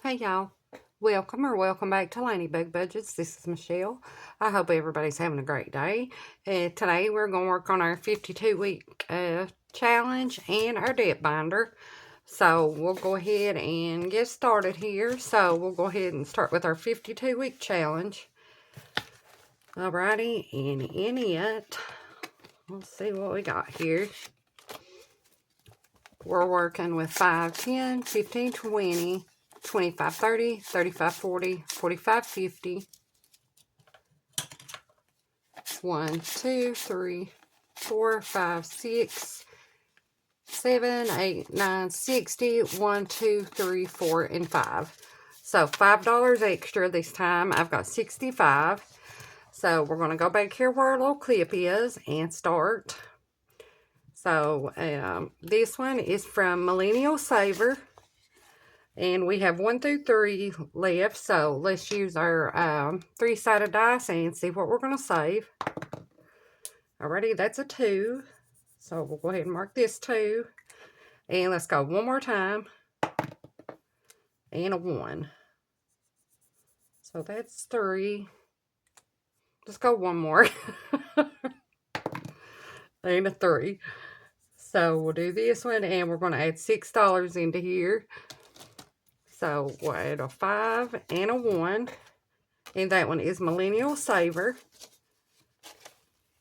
Hey y'all, welcome back to Ladybug Budgets. This is Michelle. I hope everybody's having a great day. Today we're going to work on our 52-week challenge and our debt binder. So we'll go ahead and get started here. So we'll go ahead and start with our 52-week challenge. Alrighty, and in it, let's see what we got here. We're working with 5, 10, 15, 20, 25, 30, 35, 40, 45, 50. 1, 2, 3, 4, 5, 6, 7, 8, 9, 60. 1, 2, 3, 4, and 5. So $5 extra this time. I've got 65. So we're going to go back here where our little clip is and start. So this one is from Millennial Saver. And we have 1 through 3 left. So let's use our 3-sided dice and see what we're going to save. Alrighty, that's a 2. So we'll go ahead and mark this 2. And let's go one more time. And a 1. So that's 3. Let's go one more. And a 3. So we'll do this one and we're going to add $6 into here. So we'll add a 5 and a 1. And that one is Millennial Saver.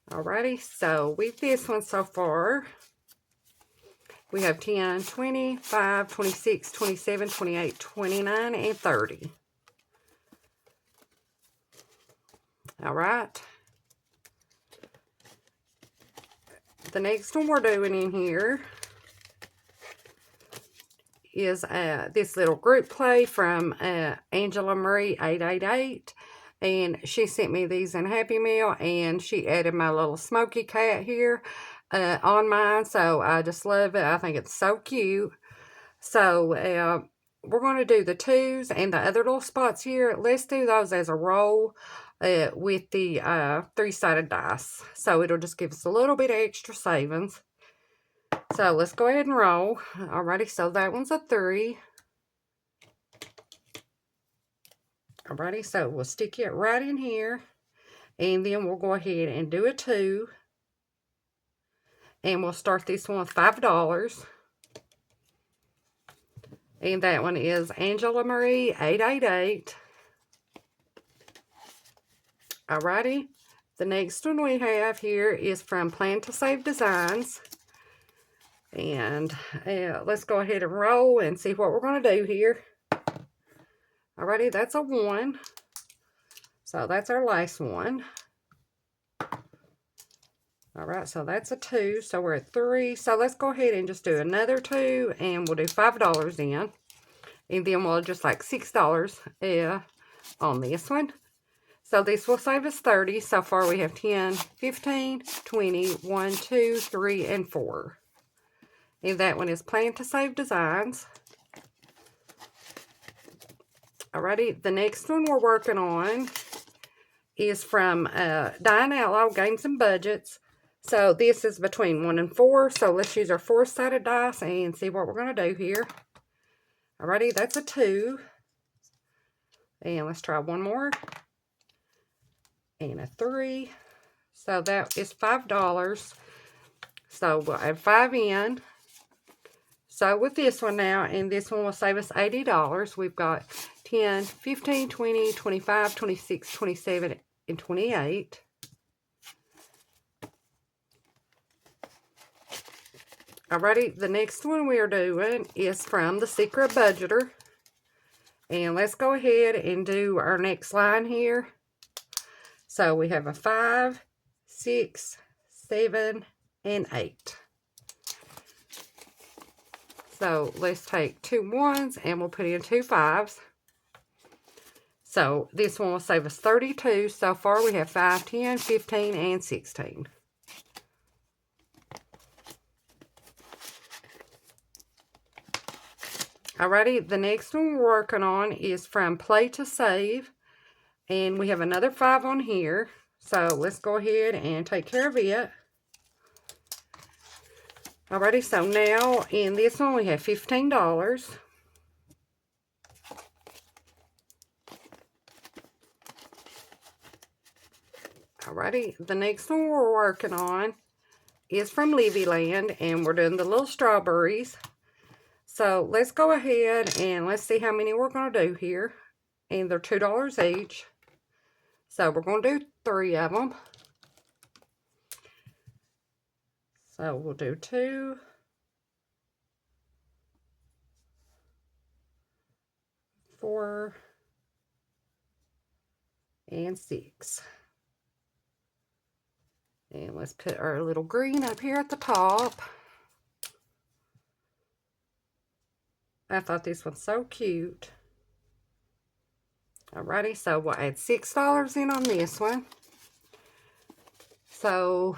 Alrighty, so with this one so far, we have 10, 25, 26, 27, 28, 29, and 30. Alright. The next one we're doing in here is this little group play from Angela Marie 888. And she sent me these in Happy Meal, and she added my little smoky cat here on mine. So I just love it. I think it's so cute. So we're going to do the 2s and the other little spots here. Let's do those as a roll with the 3-sided dice. So it'll just give us a little bit of extra savings. So let's go ahead and roll. Alrighty, so that one's a 3. Alrighty, so we'll stick it right in here. And then we'll go ahead and do a 2. And we'll start this one with $5. And that one is Angela Marie 888. Alrighty. The next one we have here is from Plan to Save Designs. And let's go ahead and roll and see what we're going to do here. Alrighty, that's a 1. So that's our last one. Alright, so that's a 2. So we're at 3. So let's go ahead and just do another 2. And we'll do $5 in. And then we'll just like $6 on this one. So this will save us 30. So far we have 10, 15, 20, 1, 2, 3, and 4. And that one is Plan to Save Designs. Alrighty, the next one we're working on is from Dying Outlaw Games and Budgets. So this is between 1 and 4. So let's use our 4-sided dice and see what we're going to do here. Alrighty, that's a 2. And let's try one more. And a 3. So that is $5. So we'll add 5 in. So with this one now, and this one will save us $80. We've got 10, 15, 20, 25, 26, 27, and 28. Alrighty, the next one we are doing is from the Secret Budgeter. And let's go ahead and do our next line here. So we have a 5, 6, 7, and 8. So let's take 2 1s and we'll put in 2 5s. So this one will save us 32. So far we have 5, 10, 15, and 16. Alrighty, the next one we're working on is from Play to Save. And we have another 5 on here. So let's go ahead and take care of it. Alrighty, so now in this one we have $15. Alrighty, the next one we're working on is from Livy Land, and we're doing the little strawberries. So let's go ahead and let's see how many we're going to do here. And they're $2 each. So we're going to do 3 of them. So we'll do 2, 4, and 6. And let's put our little green up here at the top. I thought this one's so cute. Alrighty, so we'll add $6 in on this one. So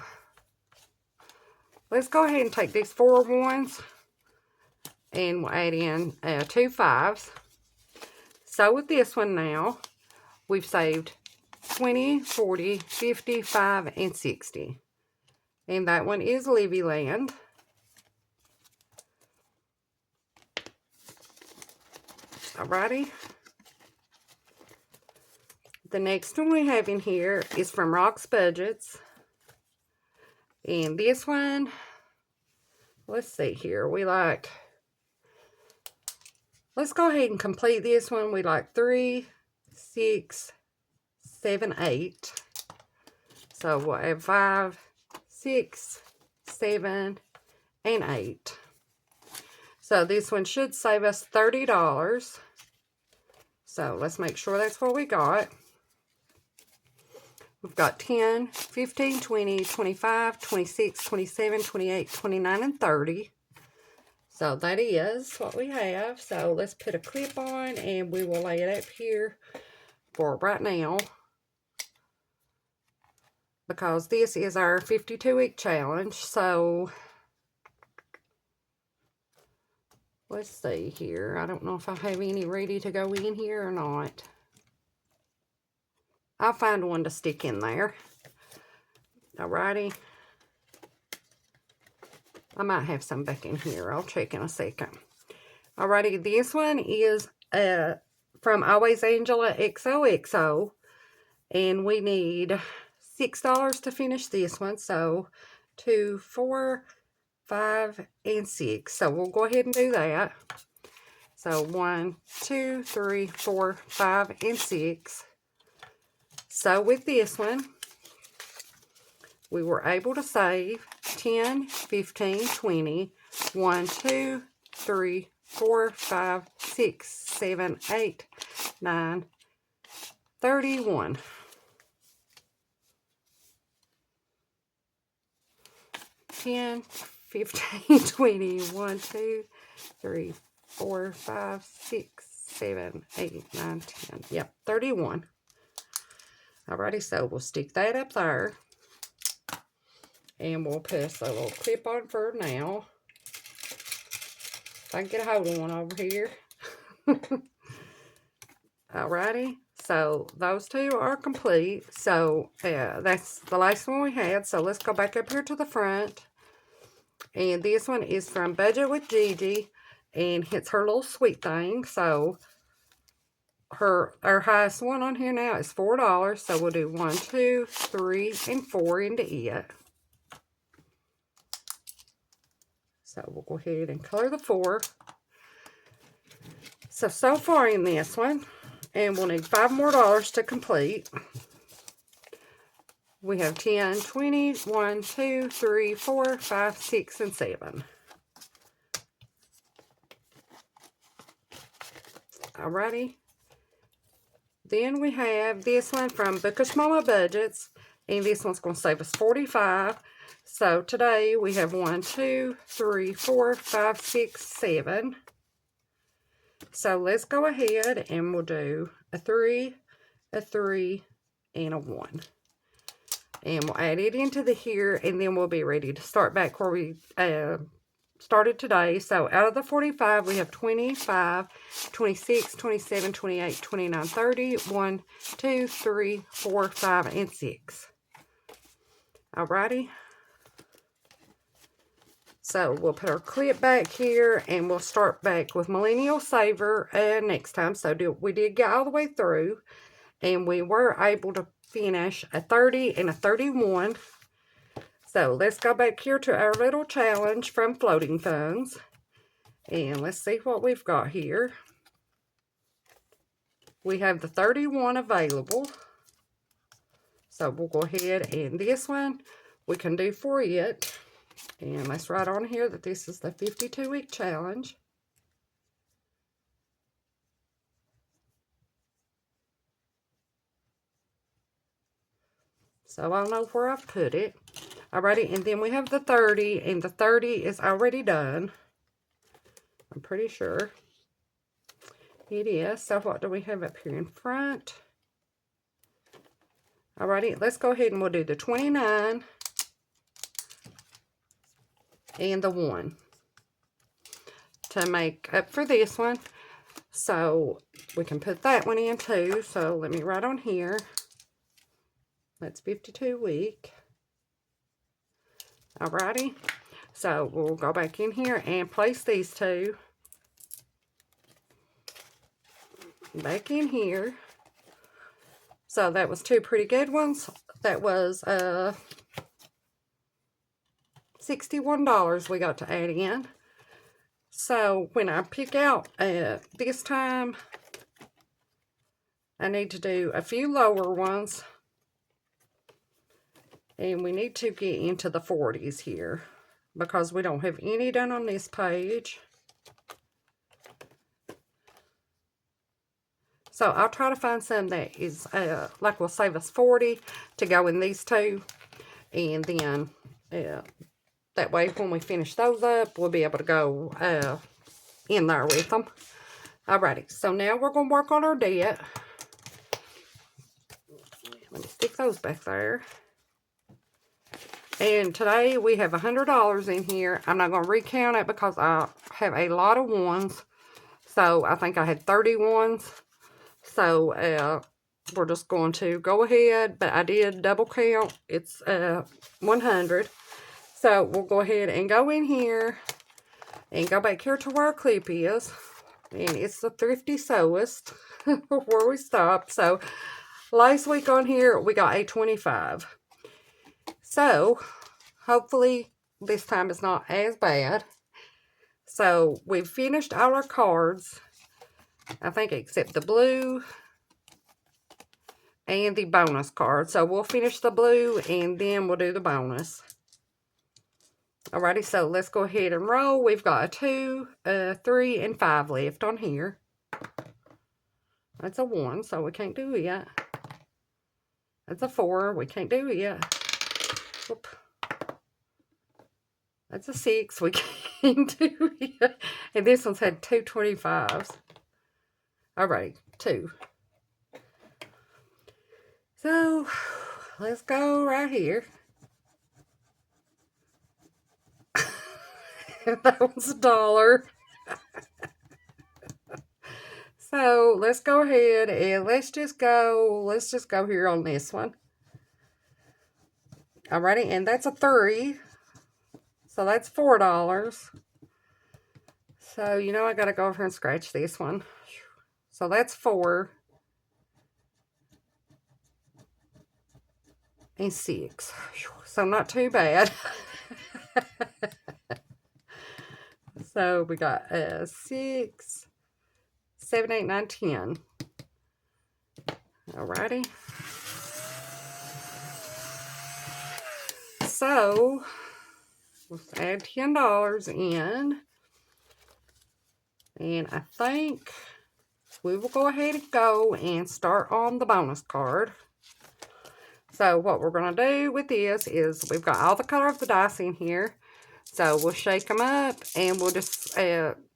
let's go ahead and take these 4 ones and we'll add in 2 5s. So with this one now, we've saved 20, 40, 55, and 60. And that one is Livy Land. Alrighty. The next one we have in here is from Reynolds Budgets. And this one, let's see here. Let's go ahead and complete this one. We like 3, 6, 7, 8. So we'll add 5, 6, 7, and 8. So this one should save us $30. So let's make sure that's what we got. We've got 10, 15, 20, 25, 26, 27, 28, 29, and 30. So that is what we have. So let's put a clip on and we will lay it up here for right now. Because this is our 52-week challenge. So let's see here. I don't know if I have any ready to go in here or not. I'll find one to stick in there. Alrighty. I might have some back in here. I'll check in a second. Alrighty, this one is from Always Angela XOXO. And we need $6 to finish this one. So 2, 4, 5, and 6. So we'll go ahead and do that. So 1, 2, 3, 4, 5, and 6. So with this one, we were able to save 10, 15, 20, 1, 2, 3, 4, 5, 6, 7, 8, 9, 31. $10, 15, 20, 1, 2, 3, 4, 5, 6, 7, 8, 9, 10. Yep, 31. Alrighty, so we'll stick that up there. And we'll put a little clip on for now. If I can get a hold of one over here. Alrighty, so those 2 are complete. So that's the last one we had. So let's go back up here to the front. And this one is from Budget with Gigi. And it's her little sweet thing. So our highest one on here now is $4. So we'll do 1, 2, 3, and 4 into it. So we'll go ahead and color the 4. So far in this one, and we'll need $5 more to complete. We have 10, 20, 1, 2, 3, 4, 5, 6, and 7. Alrighty. Then we have this one from Bookish Mama Budgets, and this one's going to save us $45. So today we have 1, 2, 3, 4, 5, 6, 7. So let's go ahead and we'll do a 3, a 3, and a 1. And we'll add it into here, and then we'll be ready to start back where we started today. So out of the 45, we have 25, 26, 27, 28, 29, 30, 1, 2, 3, 4, 5, and 6. Alrighty. So we'll put our clip back here, and we'll start back with Millennial Saver next time. So we did get all the way through. And we were able to finish a 30 and a 31. So let's go back here to our little challenge from Floating Funds. And let's see what we've got here. We have the 31 available. So we'll go ahead, and this one we can do for it. And let's write on here that this is the 52-week challenge. So I'll know where I've put it. Alrighty, and then we have the 30, and the 30 is already done. I'm pretty sure it is. So what do we have up here in front? Alrighty, let's go ahead and we'll do the 29 and the 1 to make up for this one. So we can put that one in too. So let me write on here. That's 52 week. Alrighty. So we'll go back in here and place these two back in here. So that was two pretty good ones. That was $61 we got to add in. So when I pick out this time, I need to do a few lower ones. And we need to get into the 40s here, because we don't have any done on this page. So I'll try to find some that is like will save us 40 to go in these two. And then that way when we finish those up, we'll be able to go in there with them. Alrighty, so now we're going to work on our debt. Let me stick those back there. And today we have $100 in here. I'm not going to recount it because I have a lot of ones. So I think I had 30 ones. So we're just going to go ahead. But I did double count. It's 100. So we'll go ahead and go in here. And go back here to where our clip is. And it's the Thrifty Sewist where we stopped. So last week on here we got a 25. So, hopefully, this time it's not as bad. So, we've finished all our cards. I think except the blue and the bonus card. So, we'll finish the blue and then we'll do the bonus. Alrighty, so let's go ahead and roll. We've got a 2, 3, and 5 left on here. That's a 1, so we can't do it. That's a 4, we can't do it. Whoop. That's a 6. We can't do it. And this one's had 2 25s. Alright, 2. So, let's go right here. That was $1. So, let's go ahead and let's just go here on this one. Alrighty, and that's a 3. So that's $4. So, you know, I gotta go over here and scratch this one. So that's 4. And 6. So not too bad. So we got 6, 7, 8, 9, 10. Alrighty. So, let's add $10 in. And I think we will go ahead and go and start on the bonus card. So, what we're going to do with this is we've got all the color of the dice in here. So, we'll shake them up and we'll just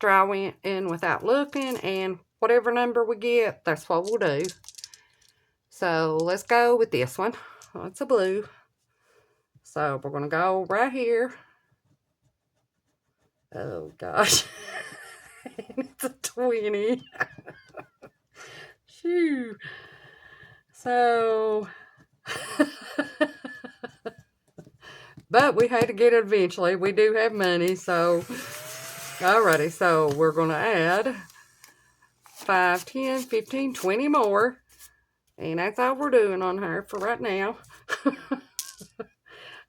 draw in without looking. And whatever number we get, that's what we'll do. So, let's go with this one. Oh, it's a blue. So, we're going to go right here. Oh, gosh. It's a 20. Shoo. So, but we had to get it eventually. We do have money, so, alrighty. So, we're going to add 5, 10, 15, 20 more. And that's all we're doing on her for right now.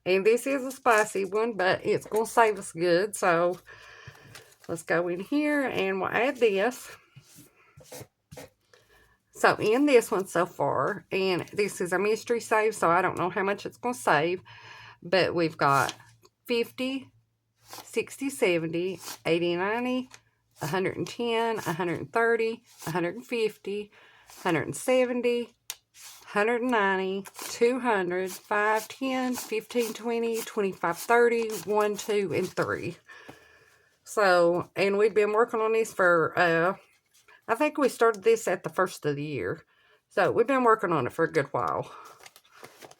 And this is a spicy one, but it's going to save us good. So let's go in here and we'll add this. So in this one so far, and this is a mystery save, so I don't know how much it's going to save, but we've got 50, 60, 70, 80, 90, 110, 130, 150, 170, 190, 200, 5, 10, 15, 20, 25, 30, 1, 2, and 3. So, and we've been working on this for, I think we started this at the first of the year. So, we've been working on it for a good while.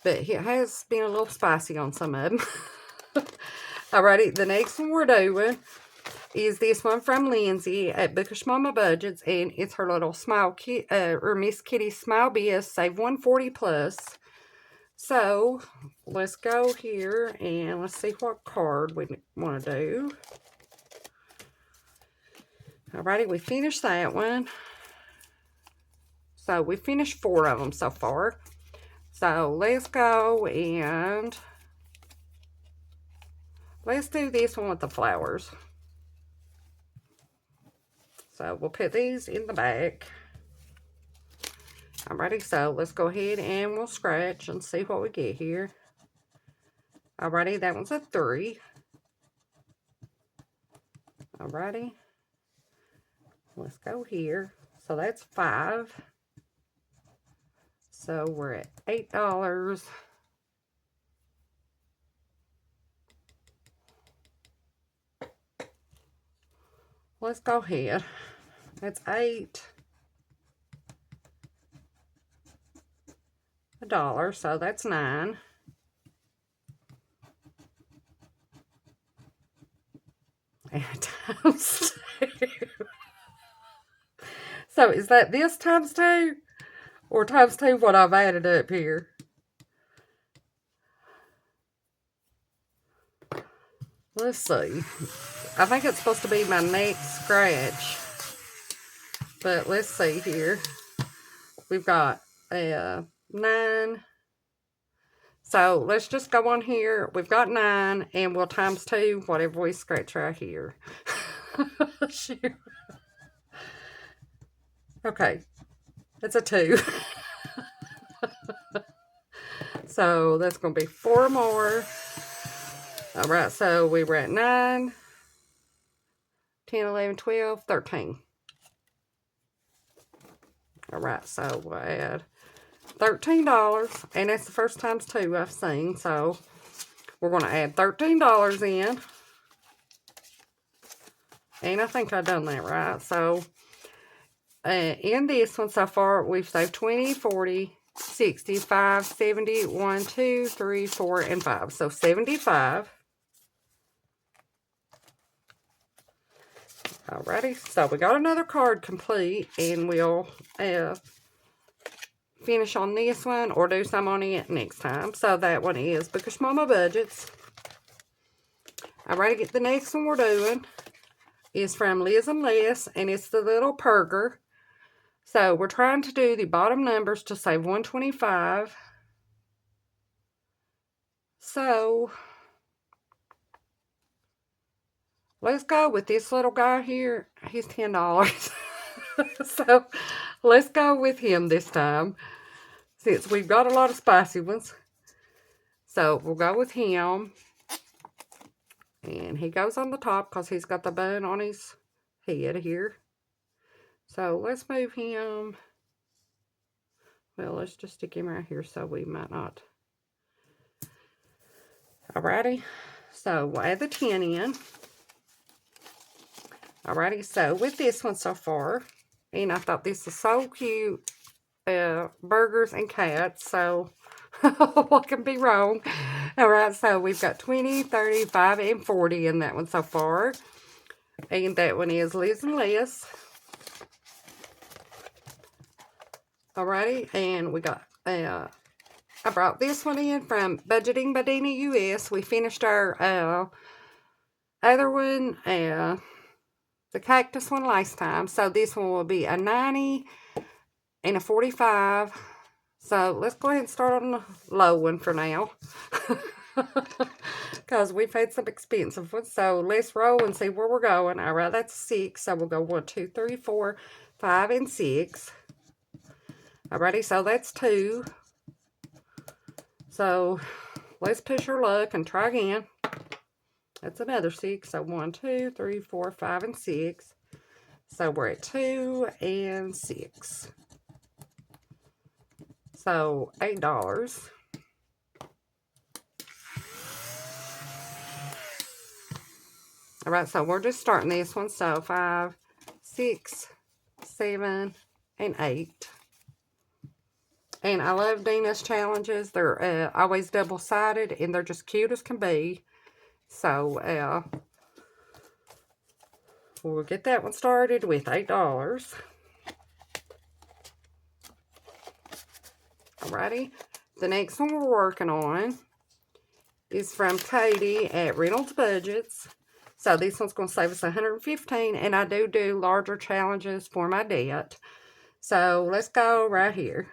But it has been a little spicy on some of them. Alrighty, the next one we're doing is this one from Lindsay at Bookish Mama Budgets, and it's her little Smile Kit, or Miss Kitty Smile Biz, save 140 plus. So, let's go here and let's see what card we want to do. Alrighty, we finished that one. So, we finished 4 of them so far. So, let's go and let's do this one with the flowers. So, we'll put these in the back. Alrighty, so let's go ahead and we'll scratch and see what we get here. Alrighty, that one's a 3. Alrighty. Let's go here. So that's 5. So we're at $8. Let's go ahead. That's $8. $1, so that's 9. And times 2. So is that this times 2? Or times 2 what I've added up here? Let's see. I think it's supposed to be my next scratch. But let's see here. We've got 9. So let's just go on here. We've got 9 and we'll times 2 whatever we scratch right here. Shoot. Okay. That's a 2. So that's going to be 4 more. Alright, so we were at 9, 10, 11, 12, 13. Alright, so we'll add $13, and that's the first times 2 I've seen, so we're going to add $13 in. And I think I've done that right. So, in this one so far, we've saved 20, 40, 60, 5, 70, 1, 2, 3, 4, and 5. So, 75. Alrighty, so we got another card complete, and we'll finish on this one or do some on it next time. So that one is Bookish Mama Budgets. Alrighty, the next one we're doing is from Liz and Les, and it's the Little Perger. So we're trying to do the bottom numbers to save 125. So let's go with this little guy here. He's $10. So let's go with him this time, since we've got a lot of spicy ones. So we'll go with him. And he goes on the top because he's got the bun on his head here. So let's move him. Well, let's just stick him right here so we might not. Alrighty. So we'll add the 10 in. Alrighty. So with this one so far, and I thought this was so cute. Burgers and cats. So what can be wrong? Alright, so we've got 20, 35, and 40 in that one so far. And that one is Liz and Les. Alrighty, and we got, I brought this one in from Budgeting by Dina US. We finished our other one, the cactus one last time. So this one will be a 90 and a 45 So let's go ahead and start on the low one for now. Because we've had some expensive ones. So let's roll and see where we're going. All right, that's 6. So we'll go 1, 2, 3, 4, 5, and 6. Alrighty, so that's 2. So let's push our luck and try again. That's another 6. So 1, 2, 3, 4, 5, and 6. So we're at 2 and 6. So $8. Alright, so we're just starting this one. So 5, 6, 7, and 8. And I love Dina's challenges. They're always double-sided, and they're just cute as can be. So, we'll get that one started with $8. Alrighty. The next one we're working on is from Katie at Reynolds Budgets. So, this one's going to save us $115, and I do larger challenges for my debt. So, let's go right here.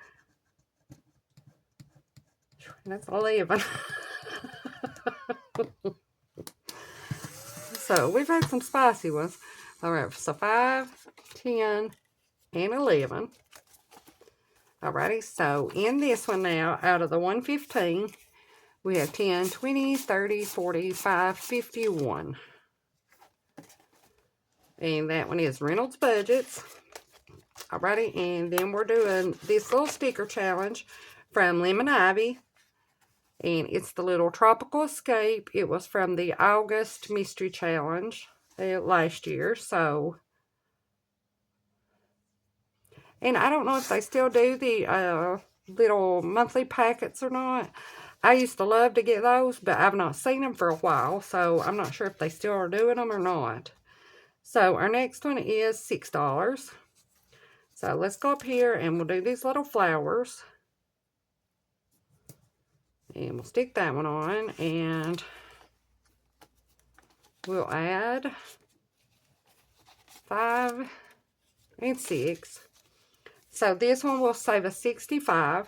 That's 11. So, we've had some spicy ones. Alright, so 5, 10, and 11. Alrighty, so in this one now, out of the 115, we have 10, 20, 30, 45, 51. And that one is Reynolds Budgets. Alrighty, and then we're doing this little sticker challenge from Lemon Ivy. And it's the little Tropical Escape. It was from the August Mystery Challenge last year. So, and I don't know if they still do the little monthly packets or not. I used to love to get those, but I've not seen them for a while. So, I'm not sure if they still are doing them or not. So, our next one is $6. So, let's go up here and we'll do these little flowers. And we'll stick that one on, and we'll add 5 and 6. So this one will save us 65.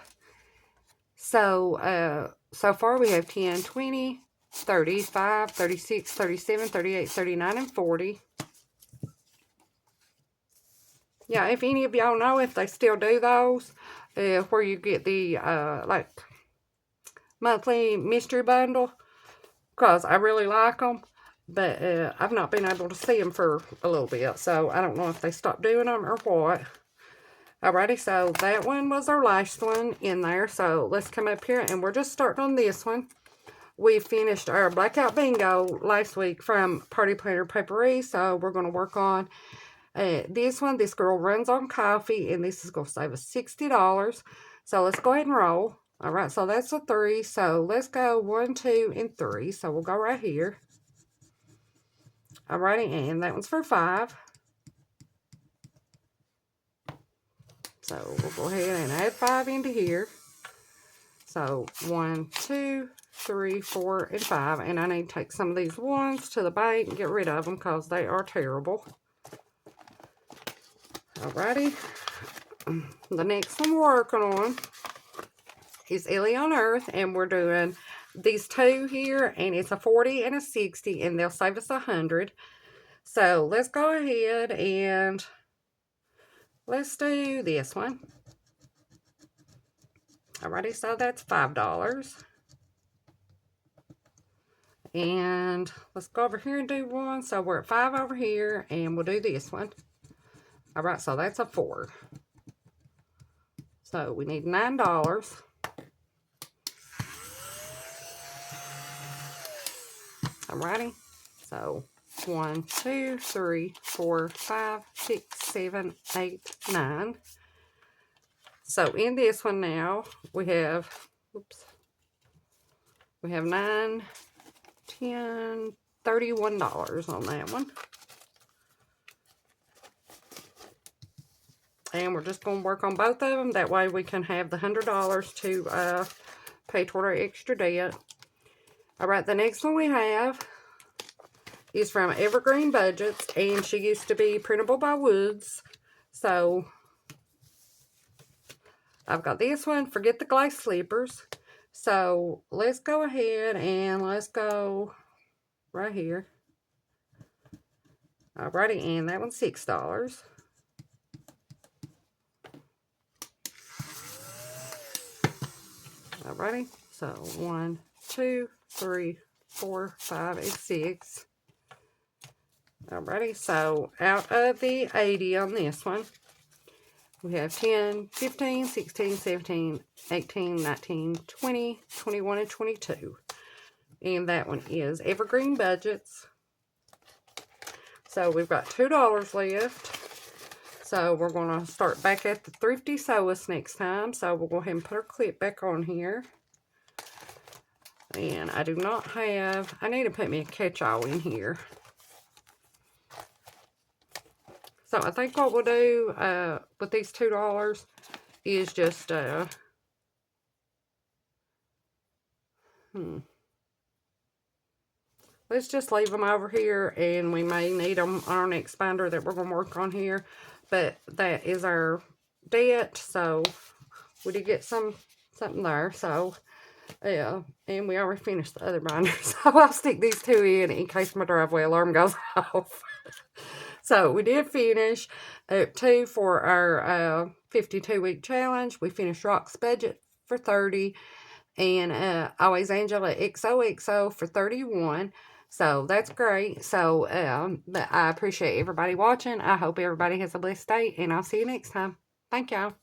So, so far we have 10, 20, 35, 36, 37, 38, 39, and 40. Yeah, if any of y'all know if they still do those, where you get the, like, monthly mystery bundle, because I really like them, but I've not been able to see them for a little bit, so I don't know if they stopped doing them or what. Alrighty, so that one was our last one in there, so let's come up here, and we're just starting on this one. We finished our Blackout Bingo last week from Party Planner Papery, so we're going to work on this one. This girl runs on coffee, and this is going to save us $60, so let's go ahead and roll. Alright, so that's a 3. So let's go 1, 2, and 3. So we'll go right here. Alrighty, and that one's for 5. So we'll go ahead and add 5 into here. So 1, 2, 3, 4, and 5. And I need to take some of these ones to the bank and get rid of them because they are terrible. Alrighty. The next one we're working on is Ellie On Earth, and we're doing these 2 here, and it's a 40 and a 60, and they'll save us 100. So let's go ahead and let's do this one. Alrighty, so that's $5. And let's go over here and do one. So we're at 5 over here, and we'll do this one. Alright, so that's a 4. So we need $9. Alrighty, so 1, 2, 3, 4, 5, 6, 7, 8, 9. So in this one now, we have, we have 9, 10, $31 on that one. And we're just going to work on both of them. That way we can have the $100 to pay toward our extra debt. Alright, the next one we have is from Evergreen Budgets, and she used to be Printable by Woods. So I've got this one, forget the glass slippers. So let's go ahead and let's go right here. Alrighty, and that one's $6. Alrighty, so 1, 2, 3, 4, 5, and 6. Alrighty, so out of the 80 on this one, we have 10, 15, 16, 17, 18, 19, 20, 21, and 22. And that one is Evergreen Budgets. So we've got $2 left. So we're going to start back at the Thrifty Sewist next time. So we'll go ahead and put our clip back on here. And I do not have, I need to put me a catch-all in here. So I think what we'll do with these $2 is just, let's just leave them over here, and we may need them on our next binder that we're going to work on here. But that is our debt, so we did get something there. So, yeah, and we already finished the other binder. So I'll stick these two in case my driveway alarm goes off. So we did finish up 2 for our 52-week challenge. We finished Rock's Budget for 30, and Always Angela XOXO for 31. So that's great. So I appreciate everybody watching. I hope everybody has a blessed day, and I'll see you next time. Thank y'all.